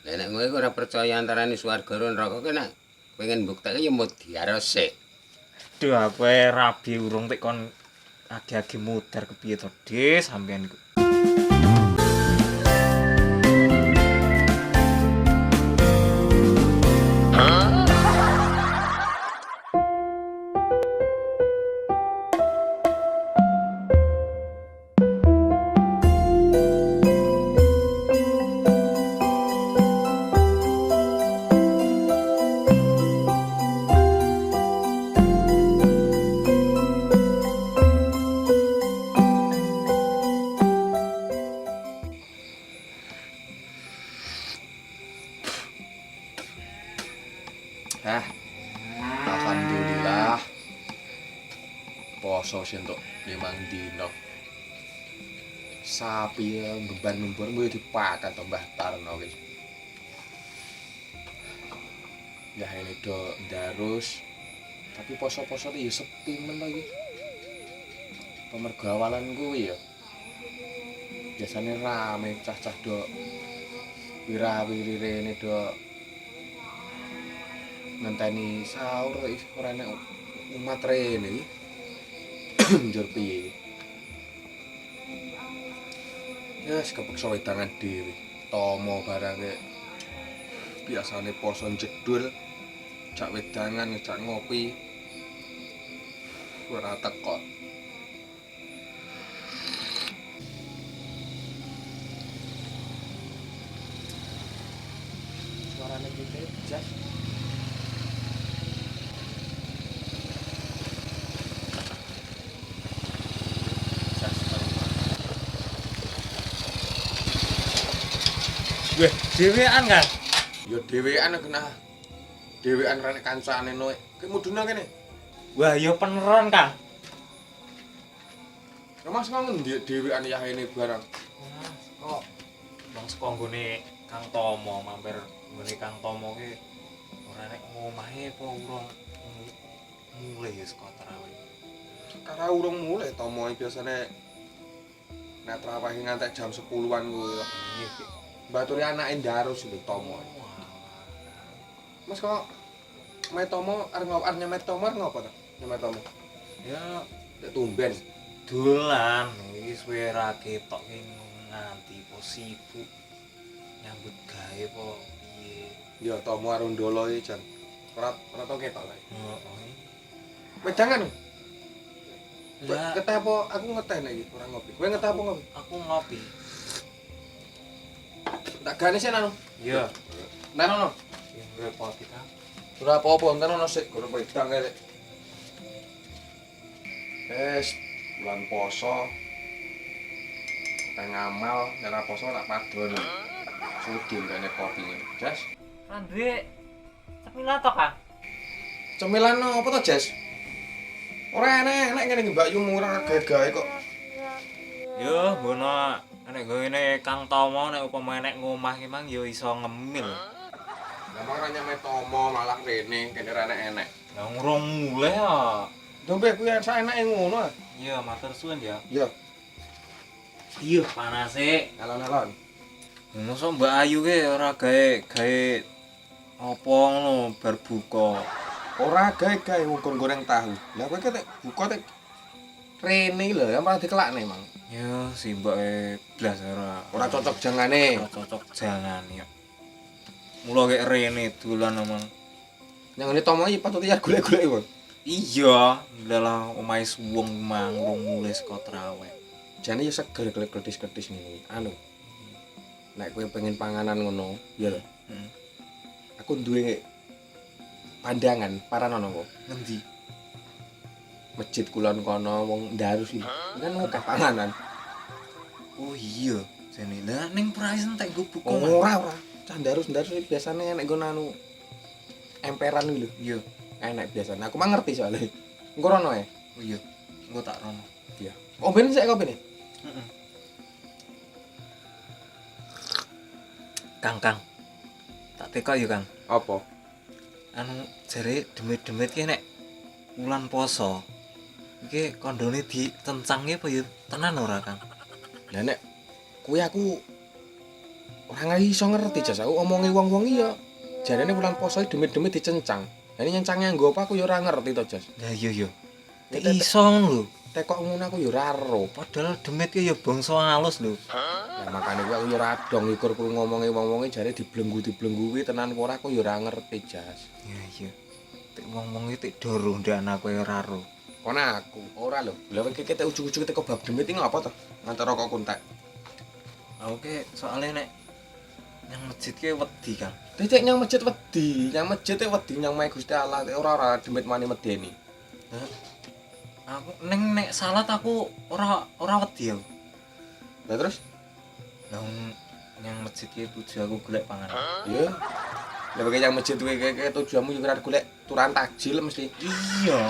Lah nek kowe ora percaya antarane swarga lan neraka ki nek pengen mbuktekke ya mutiara sik. Duh aku rabi urung tek kon agi-agi mudar kepiye to, Des, sampean iku. Alhamdulillah poso sih untuk 5 dino. Sapi ngemban-ngemban gue dipakan tambah tarno wis. Ya ini do darus. Tapi poso-poso ya sepi men lagi. Pemergo awalan gue ya. Biasanya rame cah-cah do wira-wiri rene do ngenteni sahur ora enek umat rene iki. Njur piye? Ya kepeksa wedangan dhewe. Tomo barange biasane poso jedul, cak wedangan ngejak ngopi. Ora teko. Suarane gitu jas. Weh, dhewean kan? Ya dhewean kena. Dhewean rene kancane noe. Ki mudune kene. Wah, ya peneran, Kang. Mas kok ngendi dhewean ya ini barang. Kok bang saka nggone Kang Tomo mampir nggone Kang Tomo ki ora nek ngomahe apa urung mulai ya saka tarawih. Karena urung mulai tomo biasane nek traweh ngantek jam 10-an kuwi. Iya ki. Baturi anake ndarus lho tomo. Mas kok metomo arep ngopo arep nyemet tomo arep ngopo to? Nyemet tomo. Ya Nek tumben. dolan wis suwe ra ketok ki nganti po sibuk nyambut gawe po piye. Ya tomo arundolo iki jan. Ora to ketok lae. Heeh. Wedangan. Lah Keteh apa aku ngeteh nek iki ora ngopi. Kowe ngeteh apa ngopi? aku ngopi. Tak gane sik anu. Iya. Nek ono. Sing repot kita. Ora apa-apa, entar ono sik guru wedang kae. Wes bulan poso. Teng amal, nek ora poso tak padon. Sudi kene kopi. Jas. Andre cemilan to, Kang? Cemilan apa to, Jas? Ora enek ngene Mbak Yu murah gawe-gawe kok. Yo, bono nek gawene Kang Tomo nek upama nek ngomah ki mang yo iso ngemil. Lah ora nyame tomo malah rene kene ora enek. Lah ngurung mulai ya. Dombe kuwi saenake ngono. Iya, matur suwun ya. Ya, Iya, panase. alon-alon. Mosok Mbak Ayu ki ora gawe apa ngono bar buka. Ora gawe-gawe wong goreng tahu. Lah kowe ketek buka tek rene lho, ya malah dikelakne mang. Ya, si mbake blas Ora cocok jangane. Ora cocok jangan ya. Mula kek rene dolan omong. Yang ngene tomo iki patut ya golek-golek kok. Iya, ndalah omahe wong mang urung mulai saka traweh. Jane ya seger golek kletis-kletis ngene. Anu. Nek kowe pengen panganan ngono, ya lho. Heeh. Aku duwe pandangan paranono kok. Ngendi? Masjid kulon kono wong ndarus iki. Kan akeh panganan. Oh iya, jane lah ning price entek go buka. Ora. Cah ndarus iki biasane enek nggon anu emperan iki lho. Iya. Enek biasane. Aku mah ngerti soalnya. Engko rono ya. Oh iya, engko tak rono. Iya. Oh ben sik kopi nih. Heeh. Kang. Tak teko ya, Kang. Apa? Anu jare demit-demit ki nek wulan poso. Iki kondone ditencangke apa ya tenan ora, Kang? Lah nek kuwi aku Ora iso ngerti jas aku omongi wong-wong iya. Jarene bulan poso demit-demit dicencang. Ini nyencangnya nggo apa aku ya ora ngerti to, Jas. Lah iya. Ya, Nek iso ngono lho. Tekok ngono aku ya ora ero. Padahal demit ki ya bangsa halus lho. Lah makane kuwi aku ya ora dong ikur krungu ngomongi wong-wonge jare dibelenggu kuwi tenan apa ora aku ya ora ngerti, Jas. Iya. Tek wong-wong iki tek doro ndak anakku ya ora ero. Kono aku ora lho. Lah iki tek ujug-ujug teko bab demit iki ngapa to? Ngantar kok kontak. Aku ki soalnya nek yang masjid ki wedi kan. Dicek nyang masjid wedi, nyang masjid wedi nyang Mae Gusti Allah ora demit mani medeni. Aku nek salat aku ora wedi aku. Lah terus? Lah yang masjid ki tuju aku golek pangan. Iya. Lah bagi yang masjid kuwi tujuanmu yo kira golek turan takjil mesti. Iya.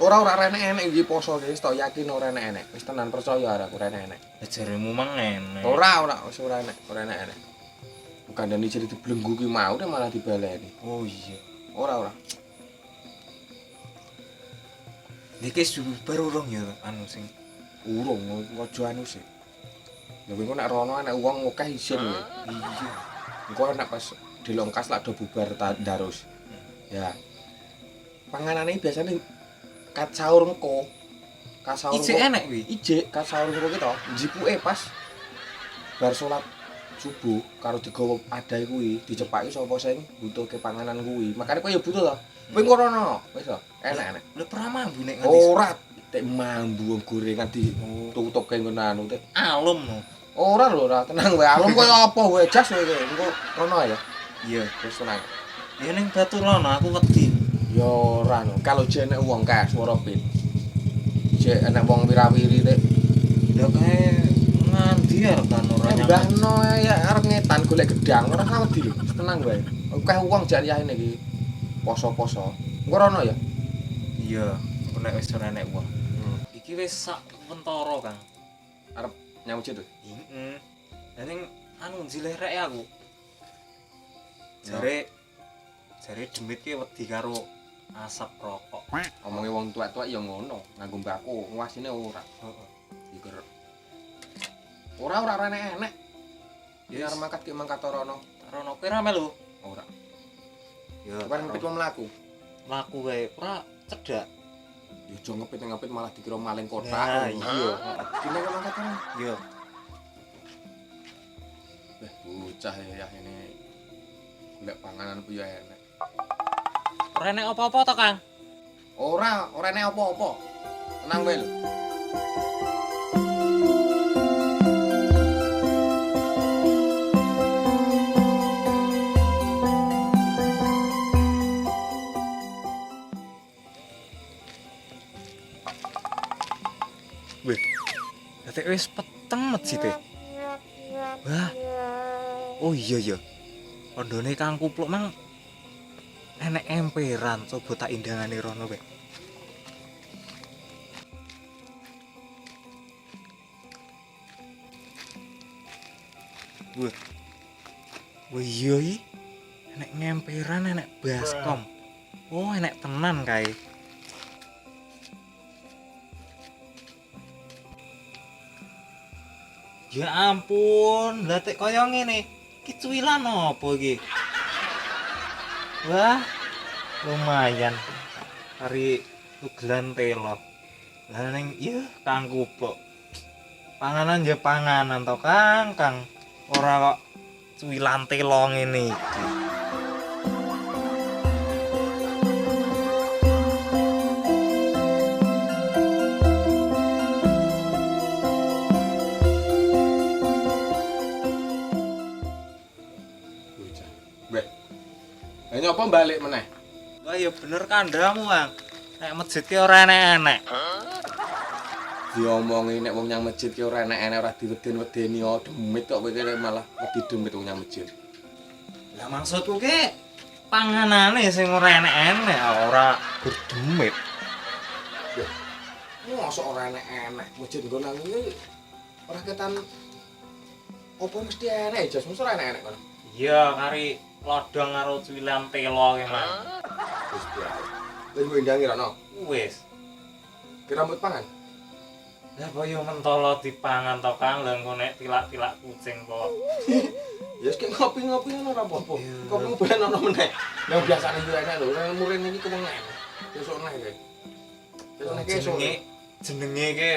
Ora enek-enek iki poso iki tok yakin ora enek-enek. Wis tenan percaya aku ora enek-enek. Jaremu mang enek. Ora wis ora enek-enek. Bukan dan jadi dibelenggu ki mau deh malah dibaleni. Oh iya. Ora. Niki baru urung ya anu sing Urung aja anu sih. Ya engko nek rono anak wong akeh isin kowe. iya. Engko nek pas dilongkas lak do bubar darus. Ya. Panganane biasane kat sahur engko. Kat sahur. Ijek enek kuwi. Ijek kat sahur engko ki to. Jipuke pas bar salat subuh karo digawa adahe kuwi dicepaki sapa sing butuhke panganan kuwi. Makane kowe ya butuh to. Kowe engko rono. Wis to. Enak. Lha pernah mambu nek nganti Ora tek mambu gorengan ditutuke ngono anu tek. alum no. Ora lho, ora tenang wae. Alum koyo apa wae jas kowe engko rono ya. Iya. Wis tenang. Ya ning Batulono aku wedi. Ya ora no. Kalau jene wong kae swara pin. Jek enek wong wirawiri tek. Lah kae ngandi arep kan ora Mbah no ya arep ngetan golek gedang, ora usah wedi lho. Tenang wae. Akeh wong jariyane iki poso-poso. Engko rono ya. Iya, nek wis ora enek wong. Iki wis sak pentara, Kang. Arep nyawuj to. Heeh. Lah ning anu jilerek aku. Jare demit ki wedi karo asap rokok. Omonge wong tuwa-tuwa ya ngono, nganggo mbako, nguasine ora. Heeh. Iker. Ora enek-enek. Ya arep mangkat ki mangkat rono. Rono kowe ra melu. Ora. Ya, Kan ngepit mlaku. mlaku wae ora cedak. Ya aja ngepit malah dikira maling kotak. Nah, iya. Dine kok mangkat kan. Iya. Bocah ya ini. Golek panganan ku ya enek. Ora enek apa-apa to, Kang? Ora enek apa-apa. Tenang wae lho. Wih. Dadi wis peteng masjid e. Wah. Oh iya. Ondone Kang Kupluk mang enek emperan, coba tak indangane rono wae. Wah. Wah iya iki. Enek ngemperan, enek baskom. Oh, enek tenan kae. Ya ampun, lah tek kaya ngene. Ki cuwilan apa iki? Wah, lumayan. Hari tugelan telo. Lah ning ya Kang Kupluk. Panganan ya panganan to, Kang. Ora kok cuwilan telo ngene iki. Lah nyapa balik meneh? Wah ya bener kandhamu, Kang. Nek masjid ki ora enek-enek. Diomongi nek wong nyang masjid ki ora enek-enek ora diweden-wedeni demit kok kowe kene malah wedi demit wong nyang masjid. Lah maksudku ki panganane sing ora enek-enek, ora berdemit. Mosok ora enek-enek masjid nggo nang iki ora ketan opo mesti enek jas mesti ora enek-enek kono. Iya, kari lodong karo cuwilan telo ki, Mas. Wis biar. Wis nggo ndangi rono. Wis. Ki rambut pangan. Lah kok yo mentolo dipangan to Kang, lha engko nek tilak-tilak kucing kok. Ya wis kayak ngopi-ngopi ngono ora apa-apa. Iya. Kopi ben ono meneh. Lah biasane yo enak lho, nang murin iki kewengen. Besok nek kae. Besok nek esuk. Jenenge ke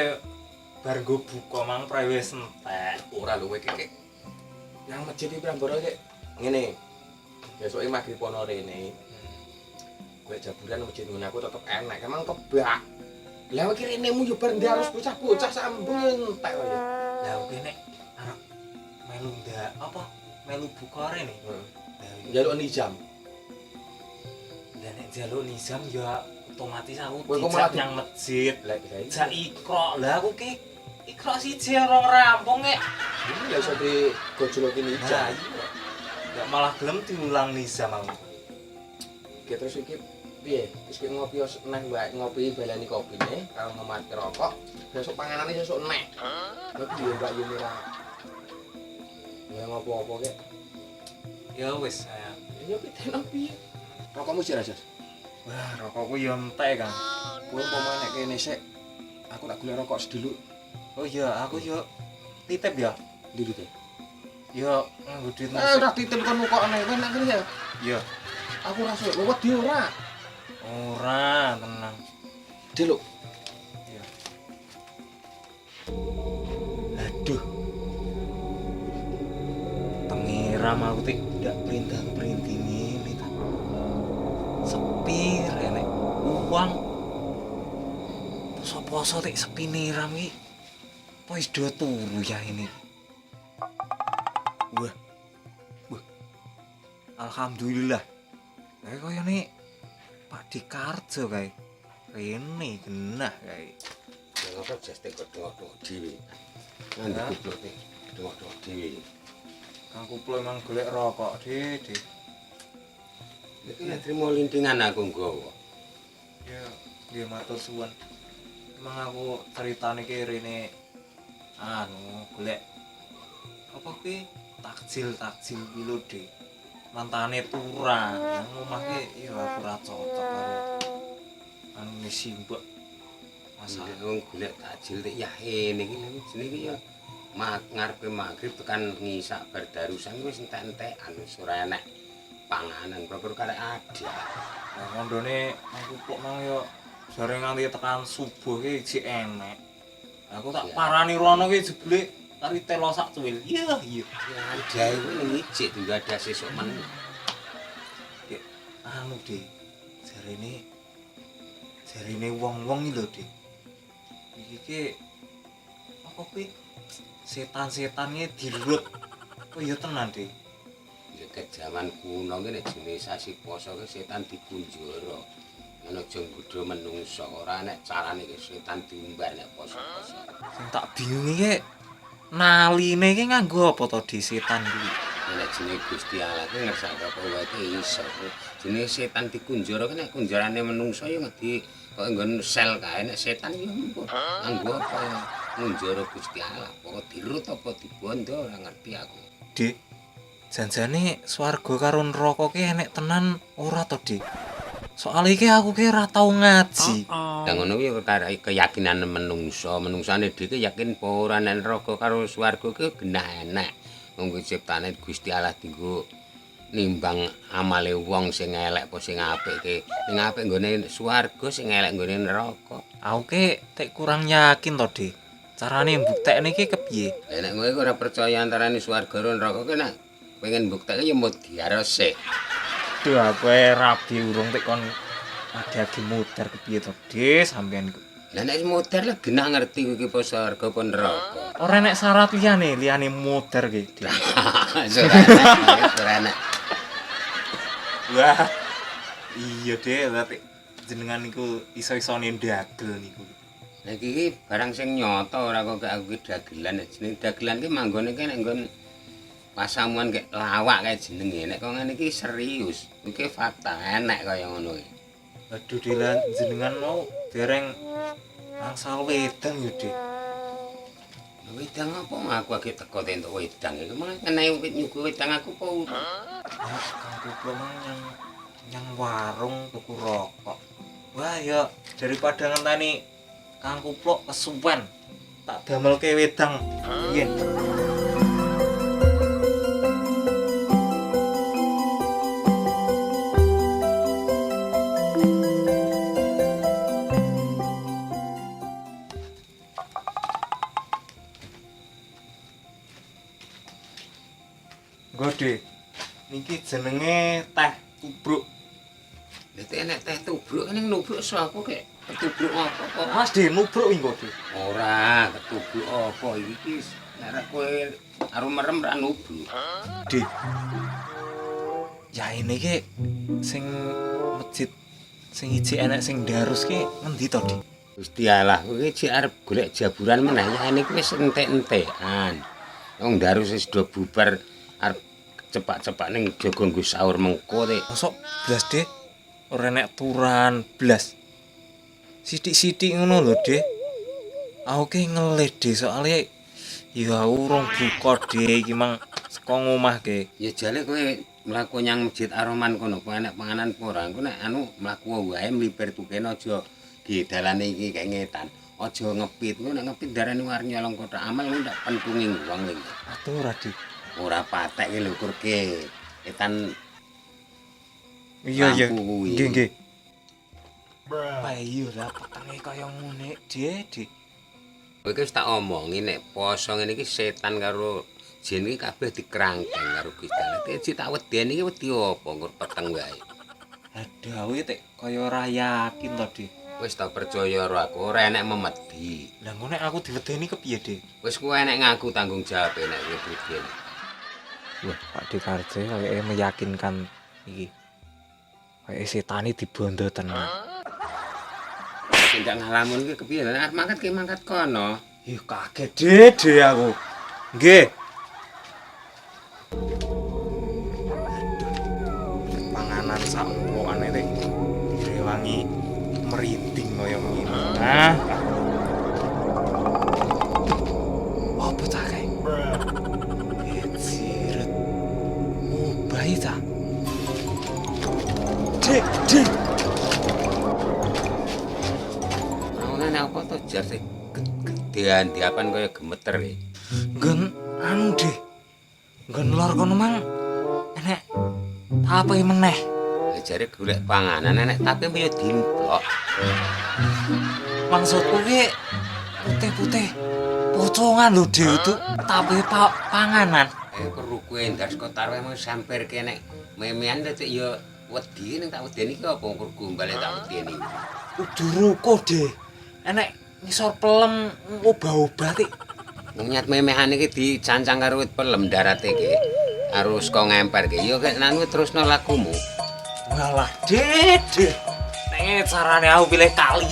bar nggo buka mang prewis entek. Ora lho kowe iki. Yang masjid iki Prambora iki ngene. Besoke magrib ono rene. Kowe jaburan masjid ngono aku tetep enak, emang kebak. Lah kowe renemu yo bar harus bocah-bocah sampeyan entek kok ya. Lah kowe nek arep melu ndak apa melu buka rene. Njaluk nijam. Lah nek njaluk nizam ya otomatis aku Kowe kok dijak malah nang masjid. Lah iki. Jak ikro. Lah aku ki ikro siji ora rampung nek. Ini lah iso digojloki nijam. Gak malah gelem diulang nizam aku. Oke terus iki piye? Wis ki ngopi neh wae ngopi balani kopine karo ngemati rokok. Besok panganane sesuk nek. Lha piye Mbak Yunira? Ya ngopo-opo kek. Ya wis saya. Ya piteno piye? Rokokmu sih Jas. Wah, rokokku yo entek, Kang. Kowe umpama nek kene sik aku tak golek rokok sedulu. Oh iya, aku yo titip ya. Ndi teh? Yo nganggo duit Ora titip kon kok aneh kowe nek kene ya. Iya. Aku rasa wedi ora. Ora, tenang. Delok. Iya. Aduh. Pengiram aku tidak perintah-perintah ini tak. Sepi renek uang. Poso-poso tik sepi niram iki. Apa wis do turu ya ini. Wah. Wah. Alhamdulillah. Kayak koyone Pak Dikarjo kae. Rene genah kae. Ya ngapa jas tek kok dongok dhewe. Nanti Hah? kupluk tek dongok dhewe. Kang Kuplo emang golek rokok, Dede. Iki nek trimo lintingan aku nggawa. Ya, nggih matur suwun. Emang aku ceritane ki rene golek apa kuwi takjil kuwi lho, Dik. Mantane turang, nang omah ki ya aku ora cocok karo anu simbok. Masa Nek wong golek takjil tek ya ngene iki lho jenenge ya ngarepe magrib tekan ngisak bar darusan wis entek-entekan wis ora enek panganan proper karek ada. nah, kondone aku kok mang ya jare nganti tekan subuh ki jek enek. Aku tak parani rono ki jebule kari telo sak cuwil. Iya. Ya ada iku ning ijik juga ada sesuk meneh. Dek, anu Dik. Jarene wong-wong iki lho, Dik. Iki ki apa kuwi? Setan-setannya dilut. Oh iya tenan, Dik. Ya ke jaman kuno ki nek jenenge sasi poso ki setan dikunjara. Ana aja nggodha menungso ora nek carane ki setan diumbar nek poso-poso. Sing tak bingung iki naline iki nganggo apa to Dik setan kuwi? Nek jenenge Gusti Allah ki ngersake apa wae ki iso. Jenenge setan dikunjara ki nek kunjarane menungso ya ngedi kok nggon sel kae nek setan ya nganggo apa ya ngunjara Gusti Allah. Pokok dirut apa dibondo ora ngerti aku. Dik, janjane swarga karo neraka ki enek tenan ora to, Dik? Soale iki aku ki ora tau ngaji. Lah ngono kuwi perkara keyakinan menungso. Menungsane dhewe yakin apa ora nek neraka karo swarga ki genah enek. Wong ciptane Gusti Allah dienggo nimbang amale wong sing elek apa sing apik ki. Sing apik nggone swarga, sing elek nggone neraka. Aku ki tek kurang yakin to, Dik. Carane mbuktekne iki kepiye? Lah nek kowe ora percaya antarane swarga karo neraka ki nek pengen mbuktekke ya mau diarose. Duh, aku rabi urung tek kon agi muter kepiye to, Dik, sampean iku. Lah nek modar lah genah ngerti kuwi apa swarga apa neraka. Ora enek syarat liyane muter ki, Dik. Ora enek. Wah. Iya, Dik, berarti jenengan niku iso-isone ndagel niku. Lah iki barang sing nyata ora kok aku ki dagelan. Jeneng dagelan ki manggone ki nek nggon pasamuan kayak lawak kayak jenenge. Nek kok ngene iki serius. Iki fakta enek kaya ngono iki. Aduh, Dilan jenengan mau dereng angsal wedang yo, Dik. Wedang apa aku lagi teko entuk wedang iki. Malah kena nyuguh wedang aku apa ora. Ya, Kang Kuplo mang nyang warung tuku rokok. Wah, ya daripada ngenteni Kang Kuplo kesuwen. tak damelke wedang. Nggih. Gode. Niki jenenge teh tubruk. Nek enek teh tubruk ning nubruk sapa kek? Tubruk apa kok? Mas De nubruk iki Gode. Ora, ketubruk apa iki? Nek kowe arum merem ra nubruk. De. Ya ini ki sing masjid sing iji enek sing darus ki ngendi to, Di? Gusti Allah, kowe iki arep golek jaburan meneh ya niku wis entek-entekan. Wong darus wis do bubar arep cepak-cepak ning jaga nggo sahur mengko te. Mosok blas De ora enek turan blas. Sithik-sithik ngono lho, De. Aku ki ngelih De soalnya ya urung buka De iki mang saka ngomah ke. Ya jale kowe mlaku nyang Masjid Ar-Rahman kono, kowe enek panganan apa ora? Engko nek anu mlaku wae mlipir tukene aja di dalane iki kaya ngetan. Aja ngepit, ngono nek ngepit darane war nyolong kotak amal ngono ndak pentungi wong iki. Atur ora, Di. Ora patek iki lho kurke. Etan Iya. lampu kuwi. Nggih. Ayo lah petenge kaya ngene, De. Kowe iki wis tak omongi nek poso ngene iki setan karo jin iki kabeh dikrangkeng karo Gusti Allah. Iki tak wedeni iki wedi apa nggur peteng wae. Aduh, tek kaya ora yakin to, De. Wis tak percaya karo aku, ora enek memedi. Lah ngono nek aku diwedeni kepiye, De? Wis kowe enek ngaku tanggung jawab nek kowe pribadi. Wah, Pak Dekarje kayaknya meyakinkan iki. Kayak setane dibondo tenan. Tindak ngalamun iki kepiye? Arep mangkat ki mangkat kono. Ih, kaget dede aku. Nggih. Panganan sak empokane teh direwangi meriting kaya ngene. Hah? Apa ta kae? Siret. Obah ta. Dek. Nek apa to jar sing gedean diapan kaya gemeter iki. Nggon anu deh. Nggon lor kono mang enek apa meneh? Ya jare golek panganan enek tapi yo dimplok. Maksudku ki putih-putih pocongan lho deh itu tapi panganan. Perlu kowe ndas kotarwe mau samper kene memean dadi yo wedi ning tak wedeni ki apa ngkur gombal tak wedeni. Kudu ruko deh. Enek ngisor pelem obah-obah tik. Nyat memehan iki dicancang karo wit pelem darate iki. Harus kok ngemper iki. Yo kek nang terusno lakumu. Walah, Dede. Nek carane aku pilih kali.